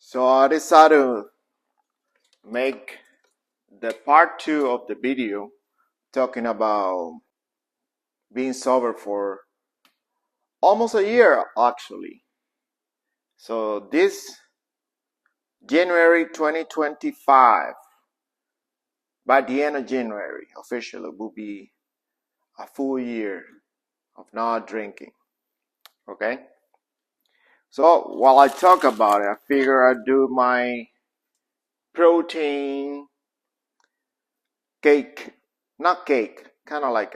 So I decided to make the part 2 of the video talking about being sober for almost a year actually. So this January 2025, by the end of January officially will be a full year of not drinking. Okay? So while I talk about it, I figure I'd do my protein cake, not cake, kind of like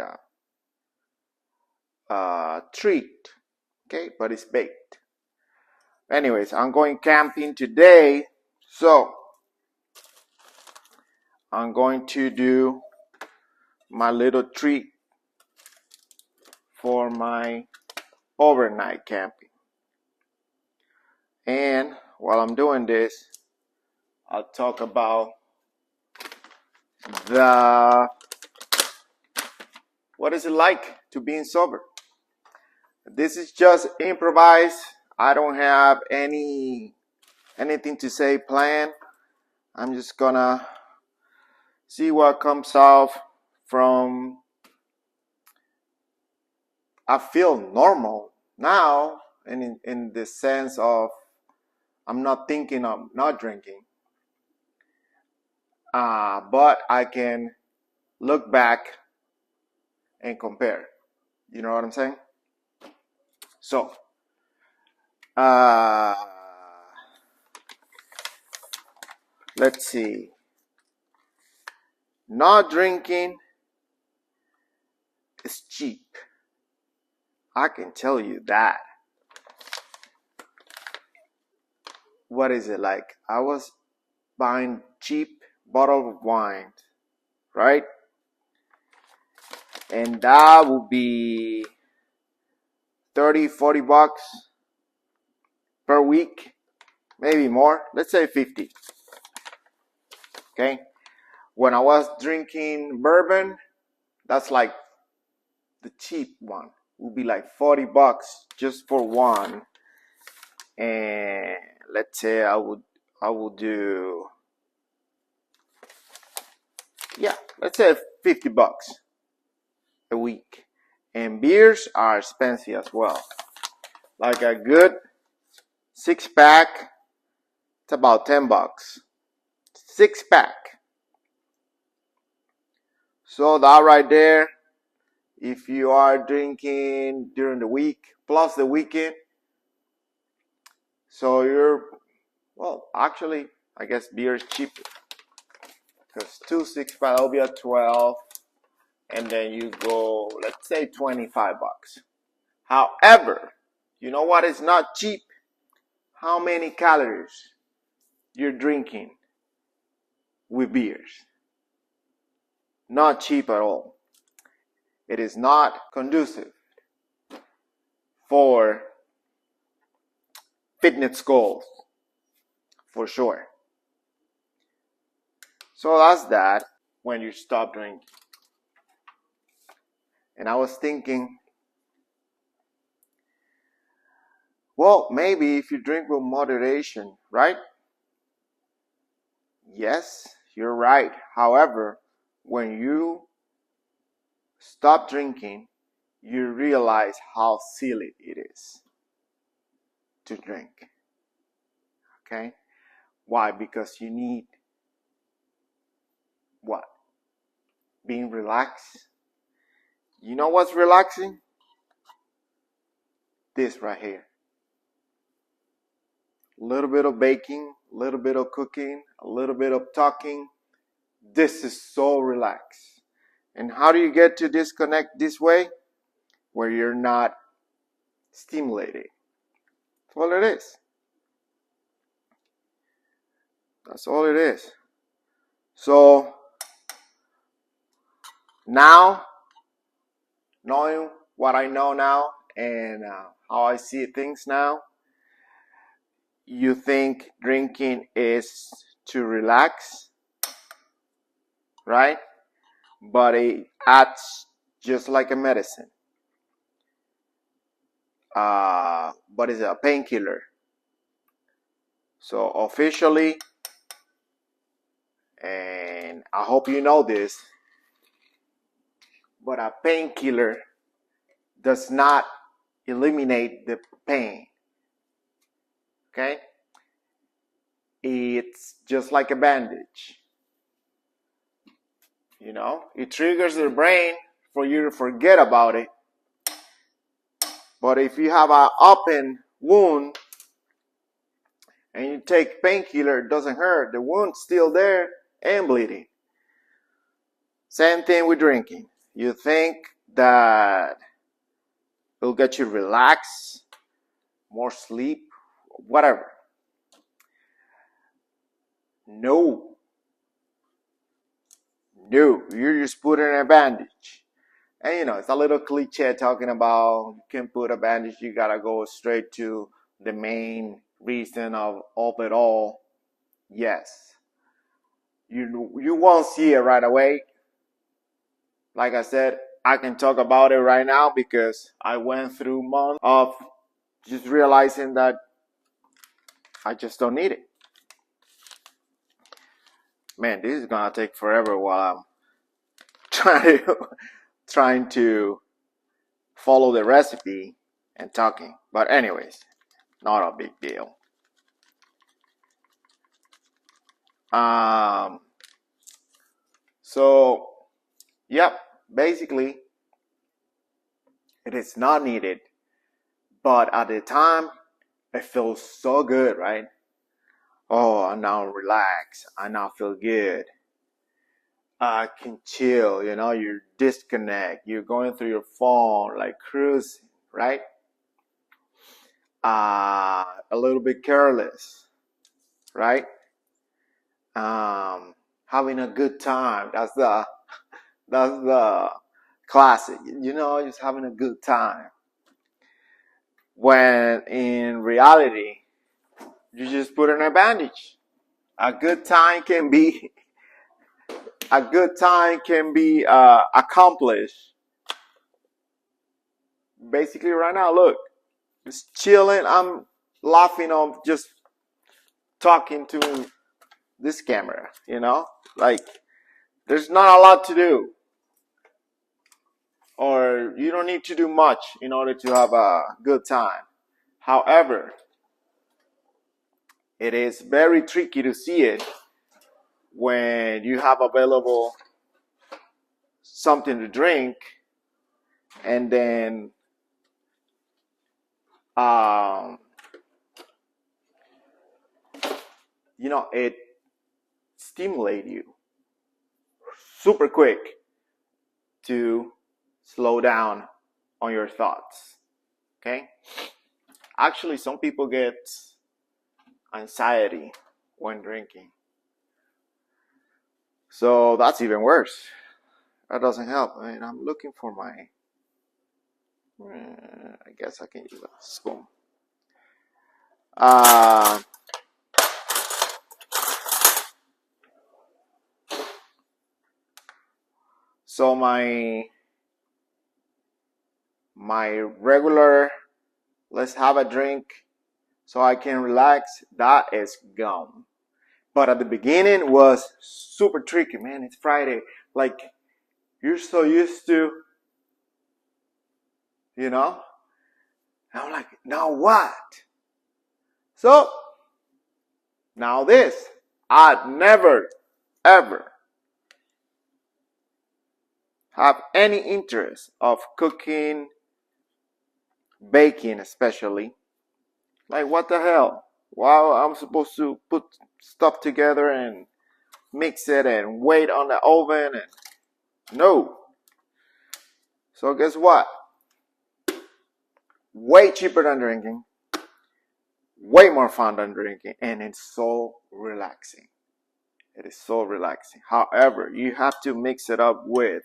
a treat, okay, but it's baked. Anyways, I'm going camping today, so I'm going to do my little treat for my overnight camping. And while I'm doing this, I'll talk about what is it like to being sober. This is just improvised. I don't have anything to say planned. I'm just gonna see what comes out from. I feel normal now, and in the sense of I'm not thinking of not drinking, but I can look back and compare. You know what I'm saying? So, let's see. Not drinking is cheap. I can tell you that. What is it like? I was buying cheap bottle of wine, right? And that would be 30-40 bucks per week, maybe more. Let's say 50. Okay? When I was drinking bourbon, that's like the cheap one. Would be like 40 bucks just for one. And let's say I would do, let's say 50 bucks a week. And beers are expensive as well. Like a good 6-pack, it's about 10 bucks. 6-pack. So that right there, if you are drinking during the week plus the weekend, so actually, I guess beer is cheaper. Because 2 6-pack will be at 12, and then you go, let's say 25 bucks. However, you know what is not cheap? How many calories you're drinking with beers. Not cheap at all. It is not conducive for fitness goals, for sure. So that's that when you stop drinking. And I was thinking, well, maybe if you drink with moderation, right? Yes, you're right. However, when you stop drinking, you realize how silly it is to drink. Okay? Why? Because you need what? Being relaxed. You know what's relaxing? This right here. A little bit of baking, a little bit of cooking, a little bit of talking. This is so relaxed. And how do you get to disconnect this way? Where you're not stimulated. That's all it is. That's all it is. So now, knowing what I know now and how I see things now, you think drinking is to relax, right? But it acts just like a medicine. But it's a painkiller. So officially, and I hope you know this, but a painkiller does not eliminate the pain. Okay? It's just like a bandage. You know, it triggers the brain for you to forget about it. But if you have an open wound and you take painkiller, it doesn't hurt. The wound's still there and bleeding. Same thing with drinking. You think that it'll get you relaxed, more sleep, whatever. No. No, you're just putting a bandage. And you know, it's a little cliche talking about you can put a bandage, you gotta go straight to the main reason of it all. Yes. You won't see it right away. Like I said, I can talk about it right now because I went through months of just realizing that I just don't need it. Man, this is gonna take forever while I'm trying to follow the recipe and talking. But anyways, not a big deal. So yep, basically it is not needed, but at the time it feels so good, right? Oh, I now relax. I now feel good. I can chill, you know, you disconnect. You're going through your phone, like cruising, right? A little bit careless, right? Having a good time. That's the classic, you know, just having a good time. When in reality, you just put on a bandage. A good time can be accomplished. Basically, right now, look, just chilling. I'm laughing on just talking to this camera. You know, like there's not a lot to do, or you don't need to do much in order to have a good time. However, it is very tricky to see it when you have available something to drink and then you know, it stimulates you super quick to slow down on your thoughts. Okay? Actually, some people get anxiety when drinking. So that's even worse. That doesn't help. I mean, I'm looking for my... I guess I can use a spoon. So my regular, let's have a drink so I can relax, that is gone. But at the beginning was super tricky, man. It's Friday. Like, you're so used to, you know? And I'm like, now what? So, now this. I'd never, ever have any interest of cooking, baking especially. Like, what the hell? Wow, I'm supposed to put stuff together and mix it and wait on the oven and no. So guess what? Way cheaper than drinking, way more fun than drinking, and it's so relaxing. It is so relaxing. However, you have to mix it up with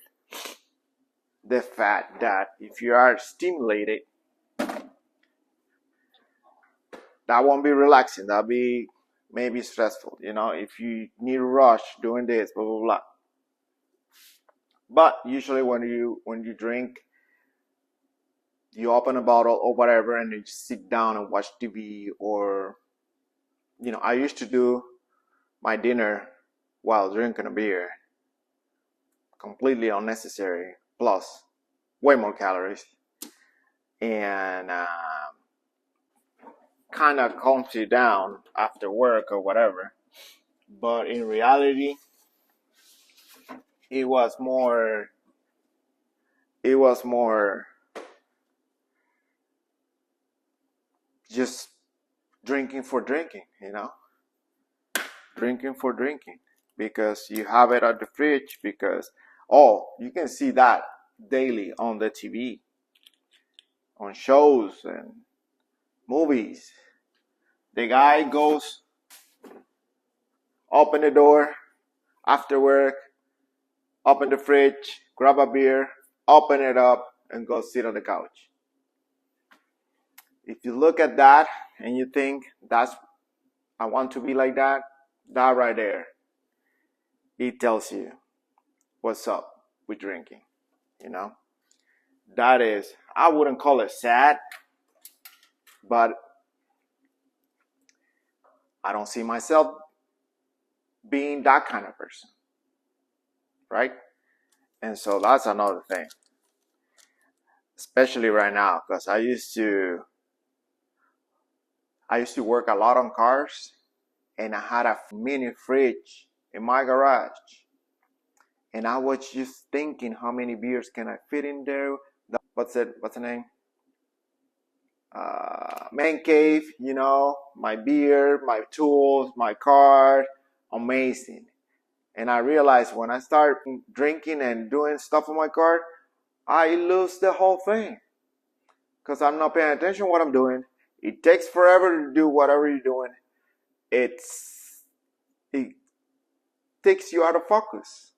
the fact that if you are stimulated, that won't be relaxing. That'll be maybe stressful. You know, if you need to rush doing this, blah blah blah. But usually when you drink, you open a bottle or whatever, and you just sit down and watch TV or I used to do my dinner while drinking a beer, completely unnecessary, plus way more calories, and kind of calms you down after work or whatever. But in reality, it was more. It was more just drinking for drinking, drinking for drinking, because you have it at the fridge. Because you can see that daily on the TV, on shows and movies. The guy goes, open the door after work, open the fridge, grab a beer, open it up, and go sit on the couch. If you look at that and you think I want to be like that, that right there, it tells you what's up with drinking. That is, I wouldn't call it sad, but I don't see myself being that kind of person, right? And so that's another thing, especially right now, because I used to work a lot on cars, and I had a mini fridge in my garage, and I was just thinking, how many beers can I fit in there? What's the name? Man cave, my beer, my tools, my car, amazing. And I realized when I start drinking and doing stuff in my car, I lose the whole thing, because I'm not paying attention to what I'm doing. It takes forever to do whatever you're doing. It takes you out of focus.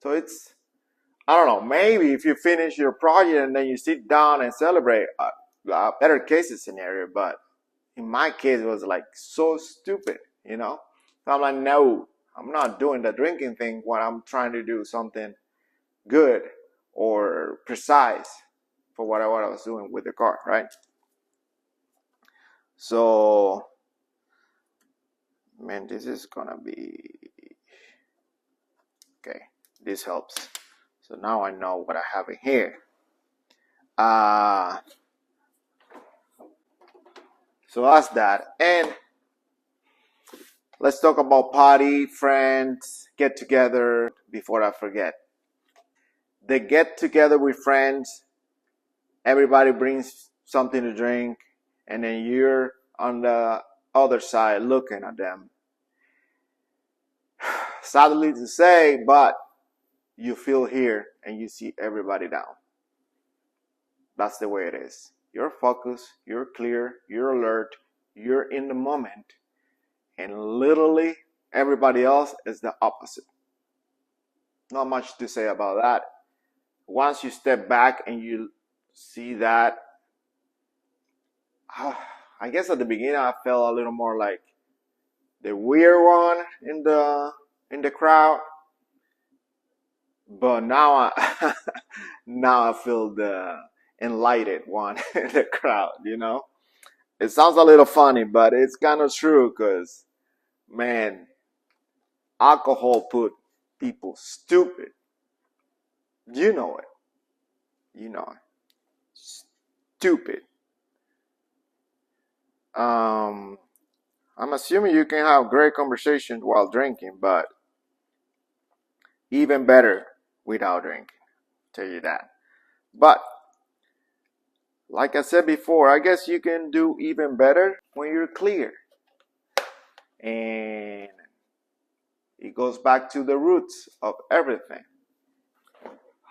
So it's, I don't know, maybe if you finish your project and then you sit down and celebrate, a better case scenario. But in my case, it was like so stupid, So I'm like, no, I'm not doing the drinking thing when I'm trying to do something good or precise for what I was doing with the car, right? So, man, this is gonna be okay. This helps. So now I know what I have in here. So that's that. And let's talk about party, friends, get together before I forget. The get together with friends, everybody brings something to drink, and then you're on the other side looking at them. Sadly to say, but you feel here and you see everybody down. That's the way it is. You're focused, you're clear, you're alert, you're in the moment, and literally everybody else is the opposite. Not much to say about that. Once you step back and you see that, I guess at the beginning I felt a little more like the weird one in the crowd, but now now I feel the enlightened one in the crowd. It sounds a little funny, but it's kind of true, because man, alcohol put people stupid. You know it. Stupid. I'm assuming you can have great conversations while drinking, but even better without drinking. Tell you that. But like I said before, I guess you can do even better when you're clear. And it goes back to the roots of everything.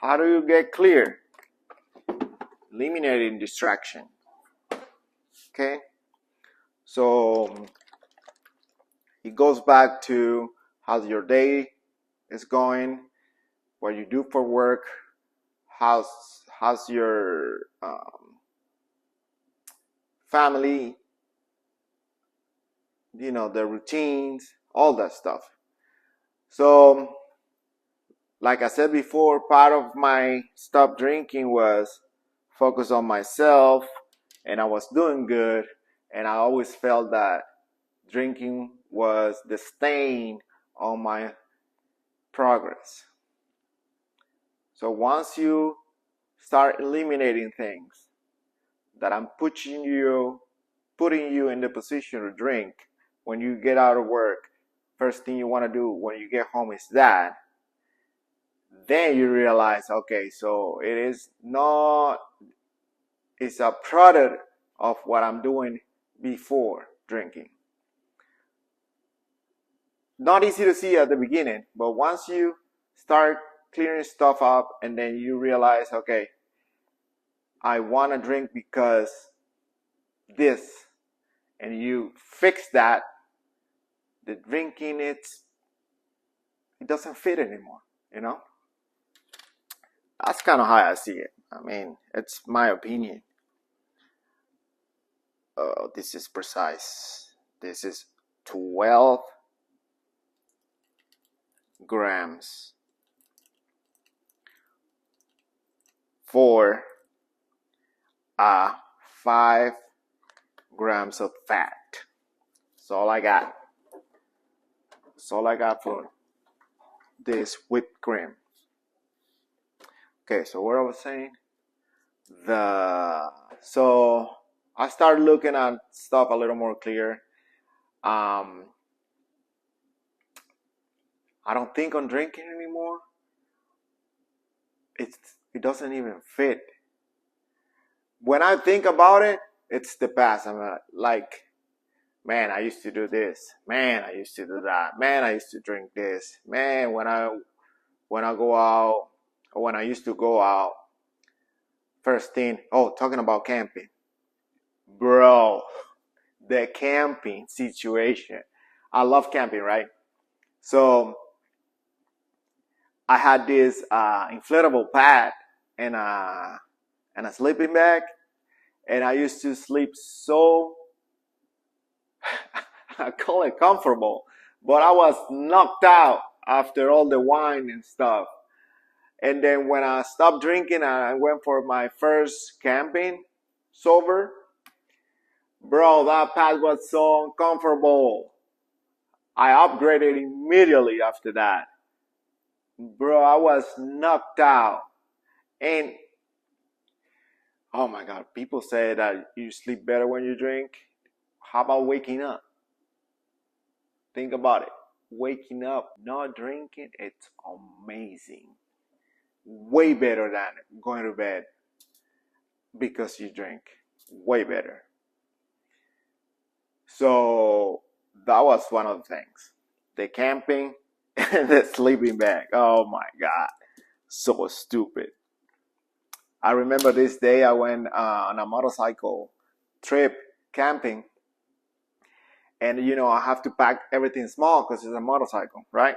How do you get clear? Eliminating distraction. Okay? So it goes back to how your day is going, what you do for work, how's your family, the routines, all that stuff. So, like I said before, part of my stop drinking was focus on myself, and I was doing good, and I always felt that drinking was the stain on my progress. So once you start eliminating things that I'm putting you in the position to drink when you get out of work, first thing you want to do when you get home is that, then you realize, okay, so it's a product of what I'm doing before drinking. Not easy to see at the beginning, but once you start clearing stuff up and then you realize, okay, I want to drink because this, and you fix that, the drinking, it doesn't fit anymore, you know? That's kind of how I see it. I mean, it's my opinion. This is precise. This is 12 grams for 5 grams of fat. That's all I got. That's all I got for this whipped cream. Okay, so what I was saying, so I started looking at stuff a little more clear. I don't think on drinking anymore. It doesn't even fit. When I think about it, it's the past. I'm like, man, I used to do this. Man, I used to do that. Man, I used to drink this. Man, when I go out, or when I used to go out, first thing, talking about camping. Bro, the camping situation. I love camping, right? So I had this inflatable pad and a sleeping bag, and I used to sleep so I call it comfortable, but I was knocked out after all the wine and stuff. And then when I stopped drinking, I went for my first camping sober. Bro, that pad was so uncomfortable. I upgraded immediately after that. Bro, I was knocked out. And, oh my God, people say that you sleep better when you drink. How about waking up? Think about it. Waking up, not drinking, it's amazing. Way better than going to bed because you drink. Way better. So that was one of the things. The camping and the sleeping bag. Oh my God. So stupid. I remember this day I went on a motorcycle trip camping. And I have to pack everything small because it's a motorcycle, right?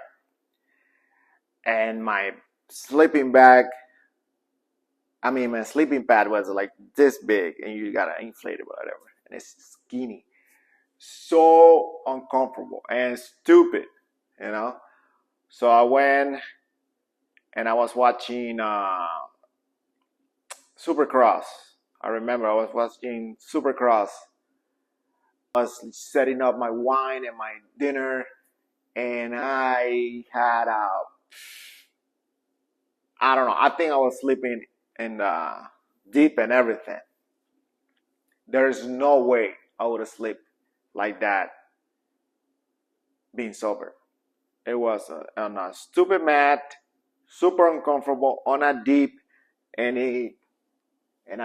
And my sleeping pad was like this big, and you gotta inflate it, whatever. And it's skinny. So uncomfortable and stupid, So I went and I was watching Supercross. I remember I was watching Supercross. I was setting up my wine and my dinner, and I had I don't know. I think I was sleeping in deep and everything. There's no way I would have slept like that being sober. It was on a stupid mat, super uncomfortable, on a deep, and I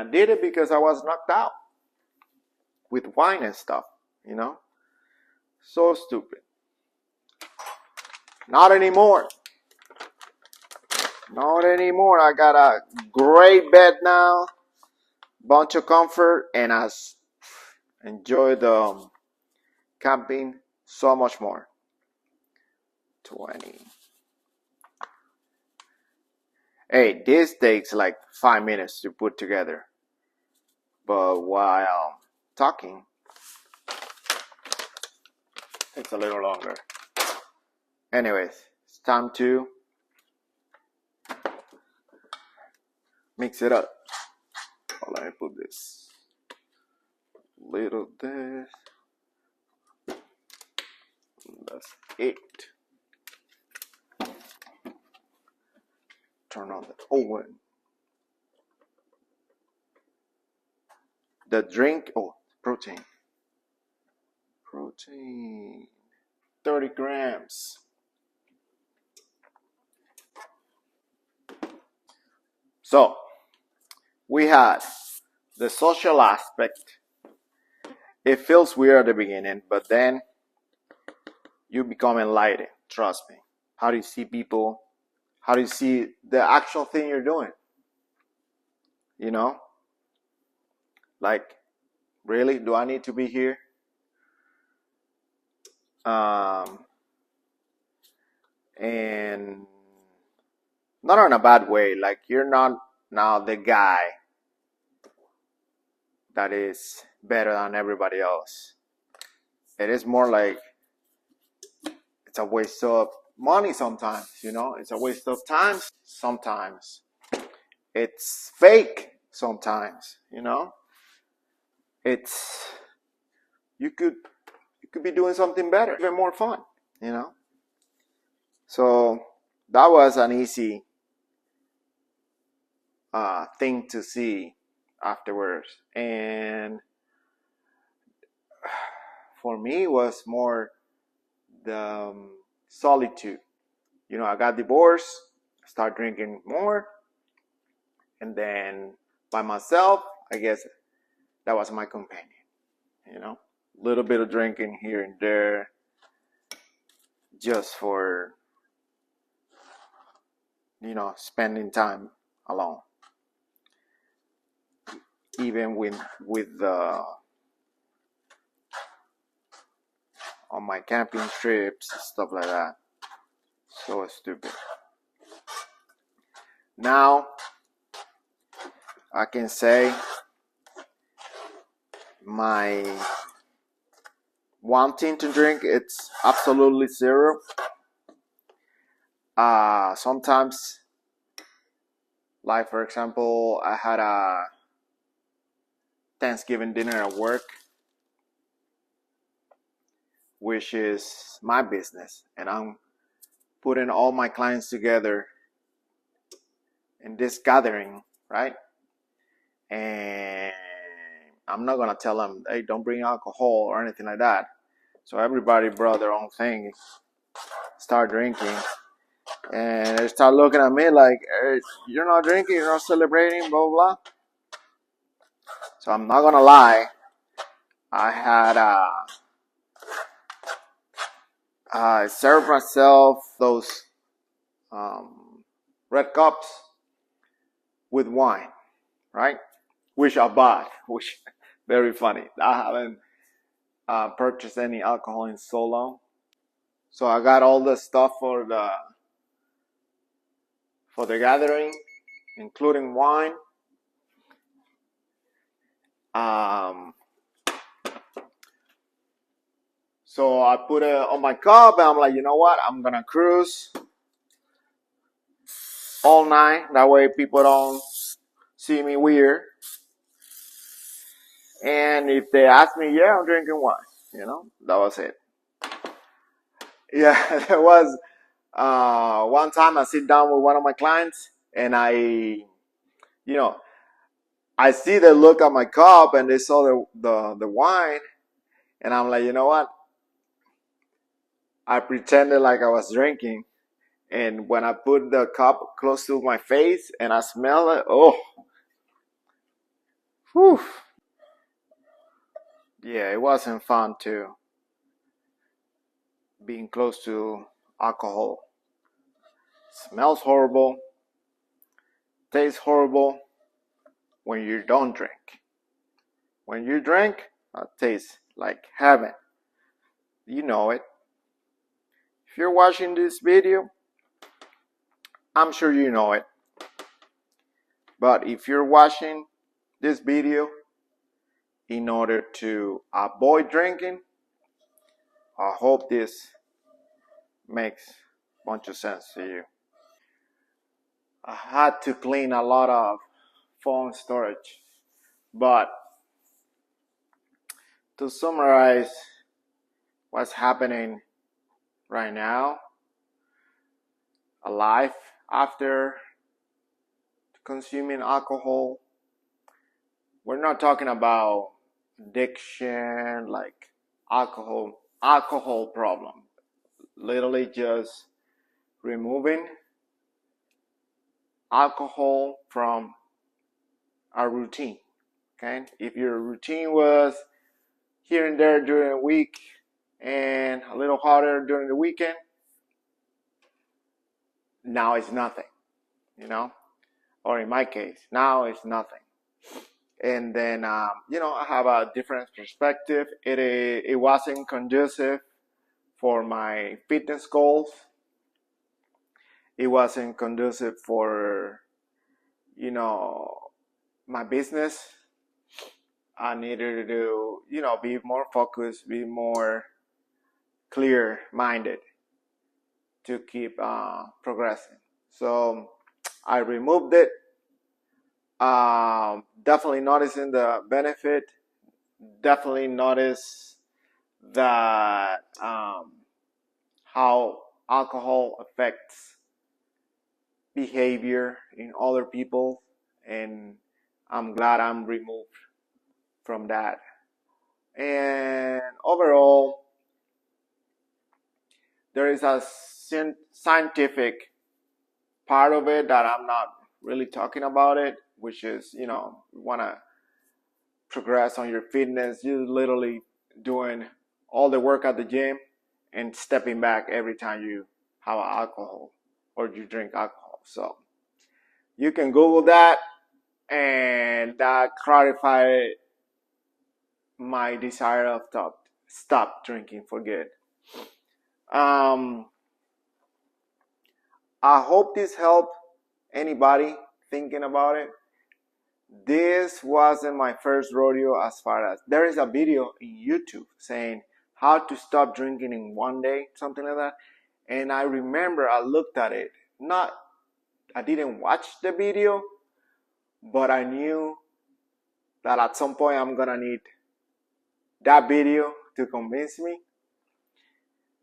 did it because I was knocked out with wine and stuff, So stupid. Not anymore. Not anymore. I got a great bed now, bunch of comfort, and I enjoy the camping so much more. 20. Hey, this takes like 5 minutes to put together. But while talking, it's a little longer. Anyways, it's time to mix it up. Let me put this. Little this. That's it. Turn on the oven. The drink, oh, protein. Protein. 30 grams. So, we had the social aspect. It feels weird at the beginning, but then you become enlightened. Trust me. How do you see people? How do you see the actual thing you're doing? You know? Like, really? Do I need to be here? And not in a bad way. Like, you're not now the guy that is better than everybody else. It is more like it's a waste of money sometimes, you know? It's a waste of time sometimes. It's fake sometimes, you know? It's you could be doing something better, even more fun, you know? So that was an easy thing to see afterwards. And for me, it was more the solitude. You know, I got divorced, started drinking more, and then by myself, I guess that was my companion. You know, a little bit of drinking here and there, just for, you know, spending time alone. Even with on my camping trips, stuff like that. So stupid. Now I can say my wanting to drink, it's absolutely zero. Sometimes, like for example, I had a Thanksgiving dinner at work, which is my business, and I'm putting all my clients together in this gathering, right? And I'm not gonna tell them, hey, don't bring alcohol or anything like that. So everybody brought their own thing, start drinking, and they start looking at me like, hey, you're not drinking, you're not celebrating, blah blah blah. So I'm not gonna lie, I had I served myself those red cups with wine, right? Which I bought, which very funny. I haven't purchased any alcohol in so long. So I got all the stuff for the gathering, including wine. So I put it on my cup, and I'm like, you know what? I'm gonna cruise all night. That way, people don't see me weird. And if they ask me, yeah, I'm drinking wine. You know, that was it. Yeah, there was one time I sit down with one of my clients, and I see the look at my cup, and they saw the wine, and I'm like, you know what? I pretended like I was drinking, and when I put the cup close to my face and I smell it, oh, whew. Yeah, it wasn't fun too, being close to alcohol. Smells horrible, tastes horrible when you don't drink. When you drink, it tastes like heaven. You know it. If you're watching this video, I'm sure you know it. But if you're watching this video in order to avoid drinking, I hope this makes a bunch of sense to you. I had to clean a lot of phone storage, but to summarize what's happening right now, a life after consuming alcohol. We're not talking about addiction, like alcohol problem. Literally just removing alcohol from our routine. Okay, if your routine was here and there during the week and a little harder during the weekend, now it's nothing, or in my case, now it's nothing. And then, I have a different perspective. It wasn't conducive for my fitness goals. It wasn't conducive for, my business. I needed to, be more focused, be more clear-minded to keep progressing. So I removed it. Definitely noticing the benefit. Definitely notice that how alcohol affects behavior in other people, and I'm glad I'm removed from that. And overall, there is a scientific part of it that I'm not really talking about it, which is, you want to progress on your fitness. You're literally doing all the work at the gym and stepping back every time you have alcohol or you drink alcohol. So you can Google that, and that clarified my desire of stop drinking for good. I hope this helped anybody thinking about it. This wasn't my first rodeo. As far as there is a video in YouTube saying how to stop drinking in one day, something like that. And I remember I looked at it. I didn't watch the video, but I knew that at some point I'm gonna need that video to convince me.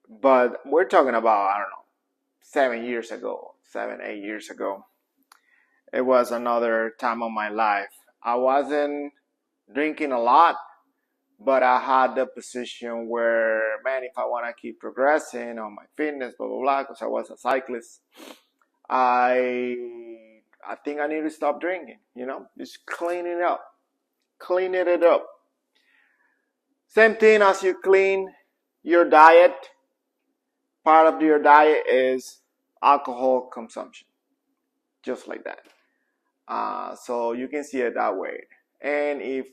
But we're talking about, I don't know, 7, 8 years ago. It was another time of my life. I wasn't drinking a lot, but I had the position where, man, if I want to keep progressing on my fitness, blah, blah, blah, because I was a cyclist, I think I need to stop drinking, just clean it up. Same thing as you clean your diet. Part of your diet is alcohol consumption, just like that. So you can see it that way. And if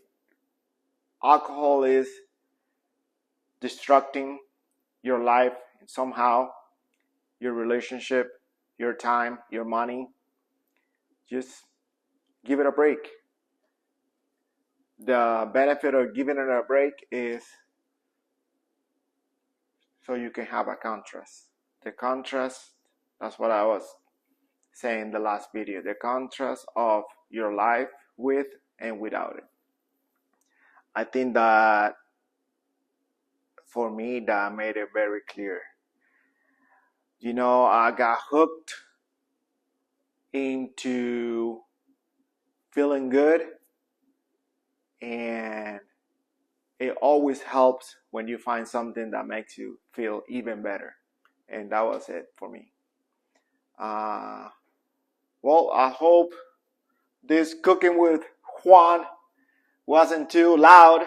alcohol is destructing your life somehow, your relationship, your time, your money, just give it a break. The benefit of giving it a break is so you can have a contrast. The contrast, that's what I was saying in the last video, the contrast of your life with and without it. I think that for me, that made it very clear. I got hooked into feeling good, and it always helps when you find something that makes you feel even better. And that was it for me. Well, I hope this cooking with Juan wasn't too loud.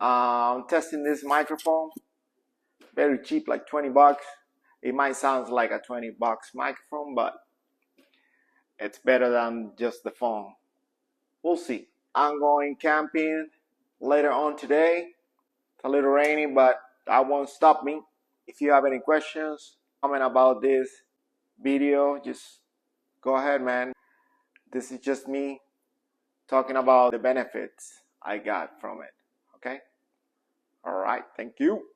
I'm testing this microphone. Very cheap, like $20. It might sound like a $20 microphone, but it's better than just the phone. We'll see. I'm going camping later on today. It's a little rainy, but that won't stop me. If you have any questions, comment about this video, just go ahead, man. This is just me talking about the benefits I got from it. Okay? All right. Thank you.